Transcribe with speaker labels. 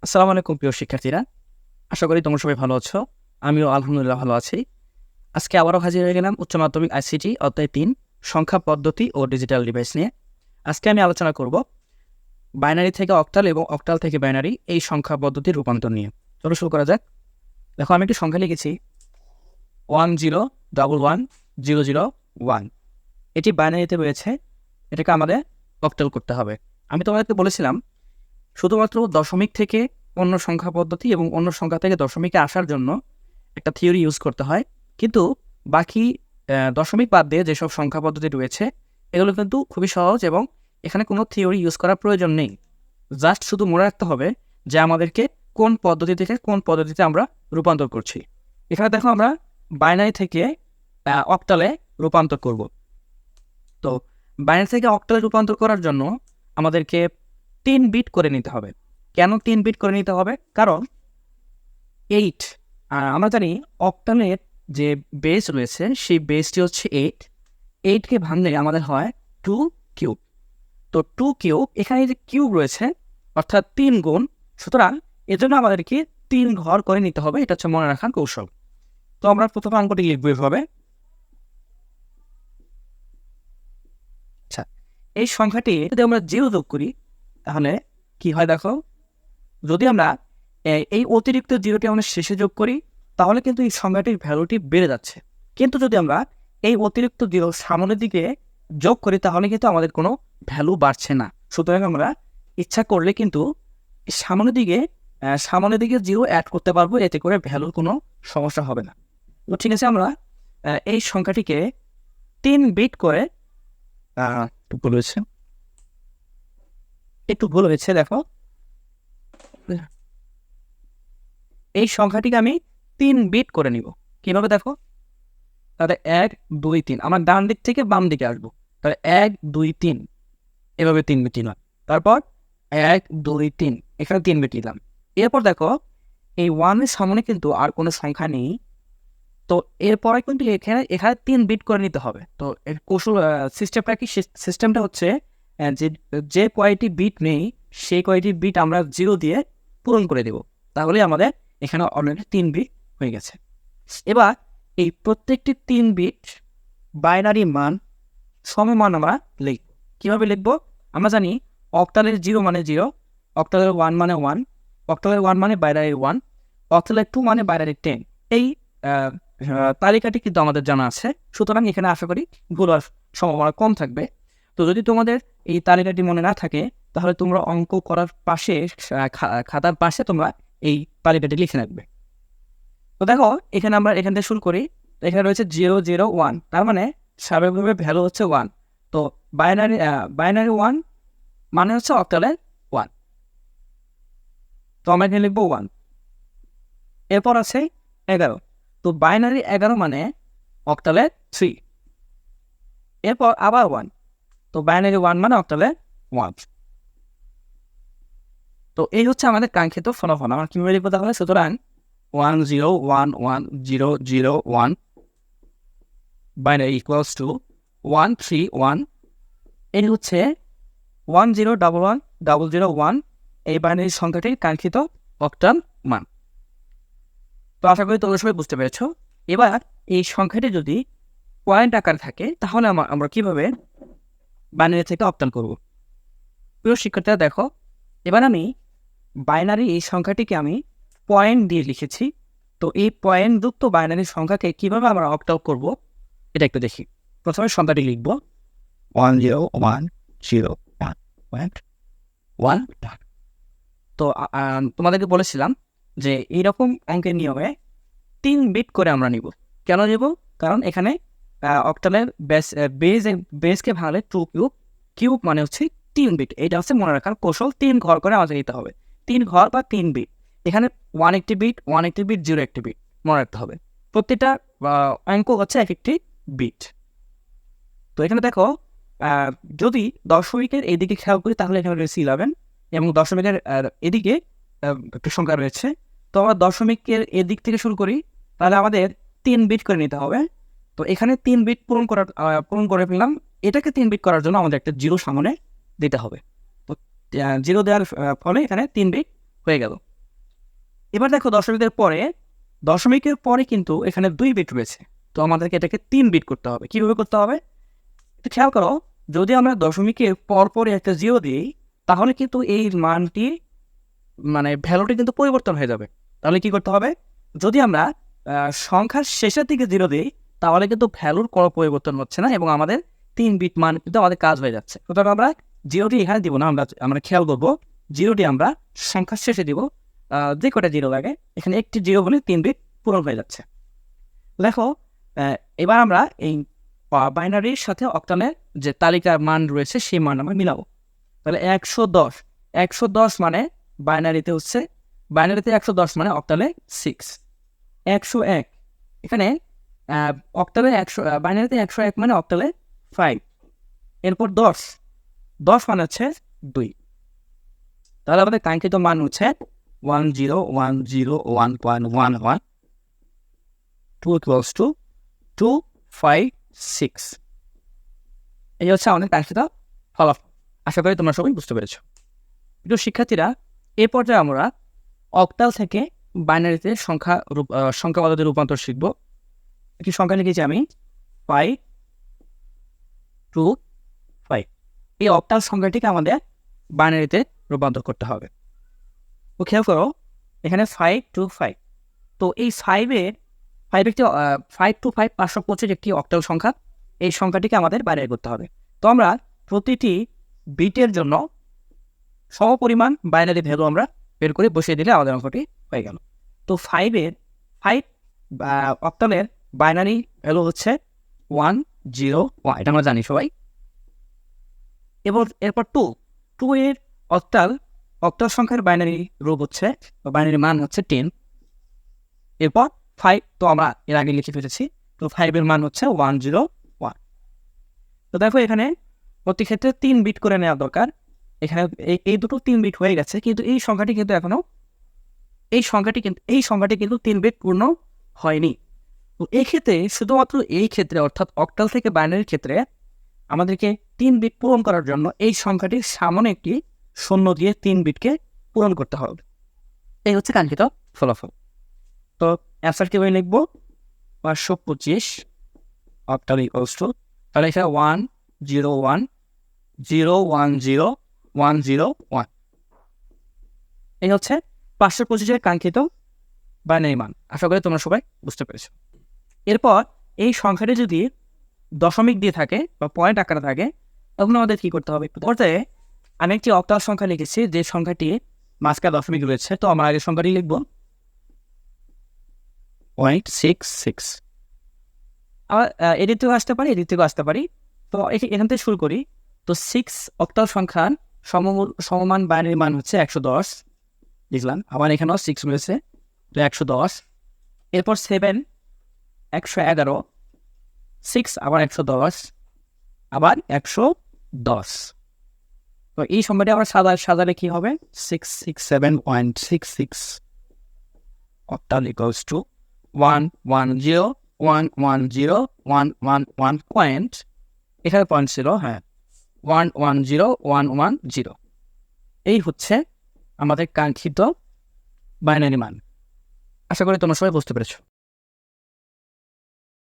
Speaker 1: আসসালামু আলাইকুম প্রিয় শিক্ষার্থীরা। আশা করি তোমরা সবাই ভালো আছো। আমিও আলহামদুলিল্লাহ ভালো আছি। আজকে আবারও হাজির হয়ে গেলাম উচ্চ মাধ্যমিক আইসিটি অধ্যায় ৩ সংখ্যা পদ্ধতি ও ডিজিটাল ডিভাইস নিয়ে। আজকে আমি আলোচনা করব বাইনারি থেকে অক্টাল এবং অক্টাল থেকে বাইনারি এই সংখ্যা পদ্ধতির রূপান্তর নিয়ে। চলো শুরু করা যাক। দেখো আমি একটি সংখ্যা লিখেছি 10110001। এটি বাইনারিতে রয়েছে, এটাকে আমাদের অক্টাল করতে হবে। আমি তোমাদেরকে বলেছিলাম শুধুমাত্র দশমিক থেকে অন্য সংখ্যা পদ্ধতি এবং অন্য সংখ্যা থেকে দশমিকে আসার জন্য একটা থিওরি ইউজ করতে হয়, কিন্তু বাকি দশমিক বাদ দিয়ে যেসব সংখ্যা পদ্ধতি রয়েছে এগুলো কিন্তু খুবই সহজ এবং এখানে কোনো থিওরি ইউজ করার প্রয়োজন নেই। জাস্ট শুধু মনে রাখতে হবে যে আমাদেরকে কোন পদ্ধতি থেকে কোন পদ্ধতিতে আমরা রূপান্তর করছি। এখানে দেখো আমরা বাইনারি থেকে অক্টালে রূপান্তর করব। তো বাইনারি থেকে অক্টালে রূপান্তর করার জন্য আমাদেরকে 3 বিট করে নিতে হবে। কেন 3 বিট করে নিতে হবে? কারণ 8 আমরা জানি অক্টালের যে বেস রয়েছে সেই বেসটি হচ্ছে 8। 8কে ভাঙলে আমাদের হয় 2 কিউব। তো 2 কিউব এখানে যে কিউব রয়েছে অর্থাৎ 3 গুণ, সুতরাং এজন্য আমাদেরকে 3 ঘর করে নিতে হবে। এটা হচ্ছে মনে রাখার কৌশল। তো আমরা প্রথম অঙ্কটি লিখবো এভাবে। আচ্ছা, এই সংখ্যাটি যদি আমরা 0 যোগ করি তাহলে কি হয় দেখো। যদি আমরা এই অতিরিক্ত জিরোটি আমরা শেষে যোগ করি তাহলে কিন্তু এই সংখ্যাটির ভ্যালুটি বেড়ে যাচ্ছে। কিন্তু যদি আমরা এই অতিরিক্ত জিরো সামনের দিকে যোগ করি তাহলে কিন্তু আমাদের কোনো ভ্যালু বাড়ছে না। সুতরাং আমরা ইচ্ছা করলে কিন্তু সামনের দিকে জিরো অ্যাড করতে পারবো, এতে করে ভ্যালুর কোনো সমস্যা হবে না। তো ঠিক আছে, আমরা এই সংখ্যাটিকে 3 বিট করে একটু ভুল হয়েছে দেখো। এই সংখ্যাটিকে আমি 3 বিট করে নিব। কিভাবে দেখো, তাহলে 1 2 3 আমার ডান দিক থেকে বাম দিকে আসবো। তাহলে 1 2 3 এভাবে 3 বিট নিলাম। তারপর 1 2 3 এখানে 3 বিট নিলাম। এরপর দেখো এই 1 এর সামনে কিন্তু আর কোনো সংখ্যা নেই। তো এরপরে কিন্তু এখানে 3 বিট করে নিতে হবে। তো এর কৌশল সিস্টেমটা কি? সিস্টেমটা হচ্ছে যে যে কয়টি বিট নেই সেই কয়টি বিট আমরা 0 দিয়ে পূরণ করে দেব। তাহলে আমাদের এখানে অলরেডি 3 বিট হয়ে গেছে। এবার এই প্রত্যেকটি 3 বিট বাইনারি মান সমমান আমরা লিখব। কীভাবে লিখব? আমরা জানি অক্টালের 0 মানে 0, অক্টালের 1 মানে 1, অক্টালের 1 মানে বাইনারি 1, অক্টালের 2 মানে বাইনারি 10। এই তালিকাটি কিন্তু আমাদের জানা আছে। সুতরাং এখানে আশা করি ভুল হওয়ার সম্ভাবনা কম থাকবে। তো যদি তোমাদের এই তালিকাটি মনে না থাকে তাহলে তোমরা অঙ্ক করার পাশে খাতার পাশে তোমরা এই তালিকাটি লিখে রাখবে। তো দেখো এখানে আমরা এখান থেকে শুরু করি। এখানে রয়েছে 0 0 1, তার মানে স্বাভাবিকভাবে ভ্যালু হচ্ছে 1। তো বাইনারি 1 মানে হচ্ছে অক্টালের 1। তো আমরা এখানে লিখবো 1। এরপর আছে 11। তো বাইনারি 11 মানে অক্টালের 3। এরপর আবার 1। তো বাইনারি 1 মানে অক্টালের 1। তো এই হচ্ছে আমাদের কাঙ্ক্ষিত ফলাফল। আমরা কীভাবে লিখবো তাহলে? সুতরাং 1 0 1 1 0 0 1 বাইনারি ইকুয়ালস টু 1 3 1। এই হচ্ছে 1 0 1 1 0 0 1 এই বাইনারি সংখ্যাটির কাঙ্ক্ষিত অক্টাল মান। তো আশা করি তোমরা সবাই বুঝতে পেরেছ। এবার এই সংখ্যাটি যদি পয়েন্ট আকারে থাকে তাহলে আমরা কীভাবে বাইনারি থেকে অক্টাল করব? প্রিয় শিক্ষার্থীরা দেখো, এবার আমি বাইনারি এই সংখ্যাটিকে আমি পয়েন্ট দিয়ে লিখেছি। তো এই পয়েন্টযুক্ত বাইনারি সংখ্যাকে কীভাবে আমরা অক্টাল করব এটা একটু দেখি। প্রথমে সংখ্যাটি লিখব 1 0 1 0 1 1। তো তোমাদেরকে বলেছিলাম যে এইরকম অঙ্কের নিয়মে 3 বিট করে আমরা নিব। কেন নেব? কারণ এখানে অক্টালের বেসকে ভাঙলে 2 কিউব, কিউব মানে হচ্ছে 3 বিট। এটা হচ্ছে মনে রাখার কৌশল। 3 ঘর করে আমাদের নিতে হবে। 3 ঘর বা 3 বিট। এখানে 1 একটি বিট, 1 একটি বিট, 0 একটি বিট মনে রাখতে হবে। প্রত্যেকটা অঙ্ক হচ্ছে এক একটি বিট। তো এখানে দেখো যদি দশমিকের এদিকে খেয়াল করি তাহলে এখানে রয়েছে 11 এবং দশমিকের এদিকে একটি সংখ্যা রয়েছে। তো আমরা দশমিকের এদিক থেকে শুরু করি, তাহলে আমাদের 3 বিট করে নিতে হবে। তো এখানে 3 বিট পূরণ করে ফেললাম। এটাকে 3 বিট করার জন্য আমাদের একটা 0 সামনে দিতে হবে। তো 0 দেওয়ার ফলে এখানে 3 বিট হয়ে গেল। এবার দেখো দশমিকের পরে কিন্তু এখানে 2 বিট রয়েছে, তো আমাদেরকে এটাকে 3 বিট করতে হবে। কিভাবে করতে হবে একটু খেয়াল করো। যদি আমরা দশমিকের পরপরই একটা 0 দিই, তাহলে কিন্তু এই মানটি মানে ভ্যালুটি কিন্তু পরিবর্তন হয়ে যাবে। তাহলে কি করতে হবে, যদি আমরা সংখ্যার শেষের দিকে 0 দিই, তাহলে কিন্তু ভ্যালুর কোনো পরিবর্তন হচ্ছে না এবং আমাদের 3 বিট মান কিন্তু আমাদের কাজ হয়ে যাচ্ছে। সুতরাং আমরা 0টি এখানে দিব না, আমরা খেয়াল করবো 0টি আমরা সংখ্যার শেষে দিব। যে কটা 0 লাগে এখানে একটি 0 হলে 3 বিট পূরণ হয়ে যাচ্ছে। দেখো এবার আমরা এই বাইনারির সাথে অক্টালের যে তালিকার মান রয়েছে সেই মান আমরা মিলাবো। তাহলে 110 মানে বাইনারিতে 110 মানে অক্টালে 6। 101 এখানে অক্টালে বাইনারিতে 101 মানে অক্টালে 5। এরপর 10 মানে হচ্ছে 2। তাহলে আমাদের কাঙ্ক্ষিত মান হচ্ছে 10101111 2 equals to 256। এই হচ্ছে আমাদের কাঙ্ক্ষিত ফলাফল। আশা করি তোমরা সবাই বুঝতে পেরেছো। প্রিয় শিক্ষার্থীরা, এই পর্যায়ে আমরা অক্টাল থেকে বাইনারিতে সংখ্যা পদ্ধতির রূপান্তর শিখব। একটি সংখ্যা লিখেছি আমি 525। এই অক্টাল সংখ্যাটিকে আমাদের বাইনারিতে রূপান্তর করতে হবে। তো খেয়াল করো এখানে 525, তো এই 525 525 একটি অক্টাল সংখ্যা। এই সংখ্যাটিকে আমাদের বাইনারি করতে হবে। তো আমরা প্রতিটি বিটের জন্য সমপরিমাণ বাইনারি ভ্যালু আমরা বের করে বসিয়ে দিলে আমাদের অঙ্কটি হয়ে গেল। তো 5 অক্টালের বাইনারি ভ্যালু হচ্ছে 101, এটা আমরা জানি সবাই। এরপর 2 এর অক্টাল সংখ্যার বাইনারি রূপ হচ্ছে বাইনারি মান হচ্ছে 10। এরপর 5 তো আমরা এর আগে লিখে ফেলেছি, তো 5 এর মান হচ্ছে 101। তো দেখো এখানে প্রতি ক্ষেত্রে 3 বিট করে নেওয়া দরকার। এখানে এই দুটো 3 বিট হয়ে গেছে, কিন্তু এই সংখ্যাটি কিন্তু 3 বিট পূর্ণ হয়নি। তো এই ক্ষেত্রে শুধুমাত্র এই ক্ষেত্রে অর্থাৎ অক্টাল থেকে বাইনারির ক্ষেত্রে আমাদেরকে 3 বিট পূরণ করার জন্য এই সংখ্যাটির সামনে একটি শূন্য দিয়ে 3 বিটকে পূরণ করতে হবে। এই হচ্ছে কাঙ্ক্ষিত ফলাফল। তো অ্যান্সার কীভাবে লিখবো, 525 অক্টাল ইকুয়ালস টু, তাহলে এখানে 101010101। এই হচ্ছে 525-এর কাঙ্ক্ষিত বাইনারি মান। আশা করি তোমরা সবাই বুঝতে পেরেছো। এরপর এই সংখ্যাটি যদি দশমিক দিয়ে থাকে বা পয়েন্ট আকারে থাকে, তখন আমাদের কী করতে হবে, একটু পর্যায়ে আমি একটি অক্টাল সংখ্যা লিখেছি যে সংখ্যাটি মাঝখানে দশমিক রয়েছে। তো আমরা আগে সংখ্যাটি লিখব 0.66। আবার এদিক থেকেও আসতে পারি, তো এখান থেকে শুরু করি। তো 6 অক্টাল সংখ্যার সমমান বাইনারি মান হচ্ছে 110 লিখলাম। আবার এখানেও 6 রয়েছে, তো 110। এরপর 7 111, 6 আবার 110, আবার 110। তো এই সংখ্যাটি আবার সাজালে কি হবে, 667.66 অক্টাল ইকুয়ালস টু 110110111 পয়েন্ট, এখানে পয়েন্ট ছিল, 110110। এই হচ্ছে আমাদের কাঙ্ক্ষিত বাইনারি মান। আশা করি তোমরা সবাই বুঝতে পেরেছো।